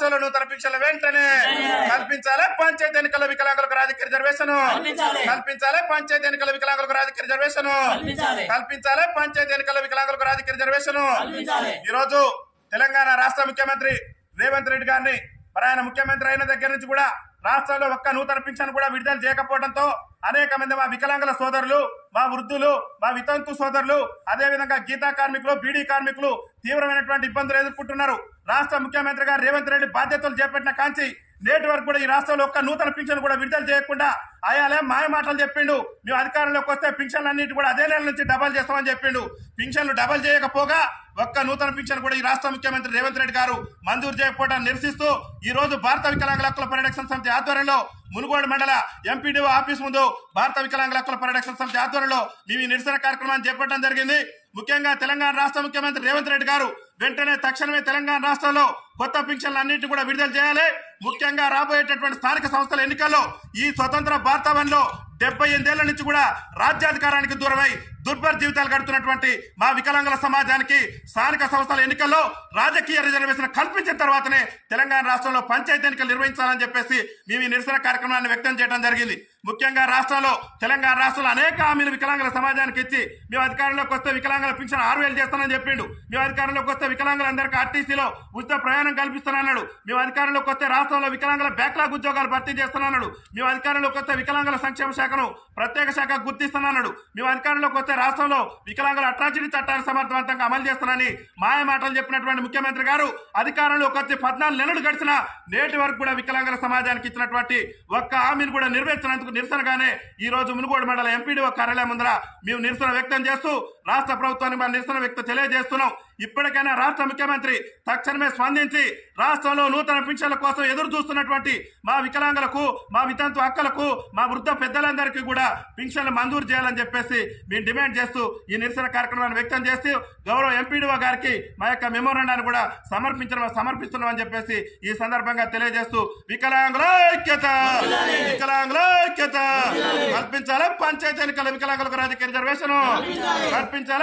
రాష్ట్రంలో నూతన పింఛన్ల వెంటనే కల్పించాలి. పంచాయతీ ఎన్నికల వికలాంగులకు రాజకీయ రిజర్వేషన్ కల్పించాలి. పంచాయతీ ఎన్నికల వికలాంగులకు రాజకీయ రిజర్వేషన్ కల్పించాలి. పంచాయతీ ఎన్నికల వికలాంగులకు రాజకీయ రిజర్వేషన్. ఈ రోజు తెలంగాణ రాష్ట్ర ముఖ్యమంత్రి రేవంత్ రెడ్డి గారిని ఆయన ముఖ్యమంత్రి అయిన దగ్గర నుంచి కూడా రాష్ట్రంలో ఒక్క నూతన పింఛన్ కూడా విడుదల చేయకపోవడంతో అనేక మంది మా వికలాంగుల సోదరులు, మా వృద్ధులు, మా వితంతు సోదరులు, అదేవిధంగా గీతా కార్మికులు, బీడీ కార్మికులు తీవ్రమైనటువంటి ఇబ్బందులు ఎదుర్కొంటున్నారు. రాష్ట్ర ముఖ్యమంత్రి గారు రేవంత్ రెడ్డి బాధ్యతలు చేపట్టిన కాంచి నేటి వరకు కూడా ఈ రాష్ట్రంలో ఒక్క నూతన పింఛన్ కూడా విడుదల చేయకుండా అయాలే మాయ మాటలు చెప్పిండు. మేము అధికారంలోకి వస్తే పింఛన్లు అన్నిటి కూడా అదే నెల నుంచి డబల్ చేస్తామని చెప్పిండు. పింఛన్లు డబల్ చేయకపోగా ఒక్క నూతన పింఛన్ కూడా ఈ రాష్ట్ర ముఖ్యమంత్రి రేవంత్ రెడ్డి గారు మంజూరు చేయకపోవడాన్ని నిరసిస్తూ ఈ రోజు భారత వికలాంగుల హక్కుల పరిరక్షణ సమితి ఆధ్వర్యంలో మునుగోడు మండల ఎంపీడీఓ ఆఫీస్ ముందు భారత వికలాంగుల హక్కుల పరిరక్షణ సమితి ఆధ్వర్యంలో మేము ఈ నిరసన కార్యక్రమాన్ని చేపట్టడం జరిగింది. ముఖ్యంగా తెలంగాణ రాష్ట్ర ముఖ్యమంత్రి రేవంత్ రెడ్డి గారు వెంటనే తక్షణమే తెలంగాణ రాష్ట్రంలో కొత్త పింఛన్లు అన్నింటినీ కూడా విడుదల చేయాలి. ముఖ్యంగా రాబోయేటటువంటి స్థానిక సంస్థల ఎన్నికల్లో ఈ స్వతంత్ర భారతావనిలో 78 ఏళ్ల నుంచి కూడా రాజ్యాధికారానికి దూరమై దుర్భర జీవితాలు గడుపుతున్నటువంటి మా వికలాంగుల సమాజానికి స్థానిక సంస్థల ఎన్నికల్లో రాజకీయ రిజర్వేషన్ కల్పించిన తర్వాతనే తెలంగాణ రాష్ట్రంలో పంచాయతీ ఎన్నికలు నిర్వహించాలని చెప్పేసి మేము ఈ నిరసన కార్యక్రమాన్ని వ్యక్తం చేయడం జరిగింది. ముఖ్యంగా తెలంగాణ రాష్ట్రంలో అనేక హామీలు వికలాంగుల సమాజానికి ఇచ్చి మేము అధికారంలోకి వస్తే వికలాంగుల పింఛన్ 6000 చేస్తానని చెప్పిండు. మేము అధికారంలోకి వస్తే వికలాంగులందరికీ ఆర్టీసీలో ఉచిత ప్రయాణం కల్పిస్తానన్నాడు. మేము అధికారంలోకి వస్తే రాష్ట్రంలో వికలాంగుల బ్యాక్లాగ్ ఉద్యోగాలు భర్తీ చేస్తానన్నాడు. మేము అధికారంలోకి వస్తే వికలాంగుల సంక్షేమ శాఖను ప్రత్యేక శాఖ గుర్తిస్తానన్నాడు. మేము అధికారంలోకి వస్తే రాష్ట్రంలో వికలాంగుల అట్రాసిటీ చట్టాన్ని సమర్థవంతంగా అమలు చేస్తానని మాయ మాటలు చెప్పినటువంటి ముఖ్యమంత్రి గారు అధికారంలోకి వచ్చి 14 నెలలు గడిచినా నేటి వరకు కూడా వికలాంగుల సమాజానికి ఇచ్చినటువంటి ఒక్క హామీని కూడా నెరవేర్చినందుకు నిరసనగానే ఈ రోజు మునుగోడు మండల ఎంపీడీఓ కార్యాలయం ముందర మేము నిరసన వ్యక్తం చేస్తూ రాష్ట్ర ప్రభుత్వానికి మన నిరసన వ్యక్తం తెలియజేస్తున్నాం. ఇప్పటికైనా రాష్ట్ర ముఖ్యమంత్రి తక్షణమే స్పందించి రాష్ట్రంలో నూతన పింఛన్ల కోసం ఎదురు చూస్తున్నటువంటి మా వికలాంగులకు, మా వితంతు అక్కలకు, మా వృద్ధ పెద్దలందరికీ కూడా పింఛన్లు మంజూరు చేయాలని చెప్పేసి మేము డిమాండ్ చేస్తూ ఈ నిరసన కార్యక్రమాన్ని వ్యక్తం చేస్తూ గౌరవ ఎంపీడీఓ గారికి మా యొక్క మెమోరాండాన్ని కూడా సమర్పిస్తున్నామని చెప్పేసి ఈ సందర్భంగా తెలియజేస్తూ వికలాంగుల ఐక్యత కల్పించాలి. పంచాయతీ ఎన్నికల వికలాంగులకు రాజకీయ రిజర్వేషన్ కల్పించాలి.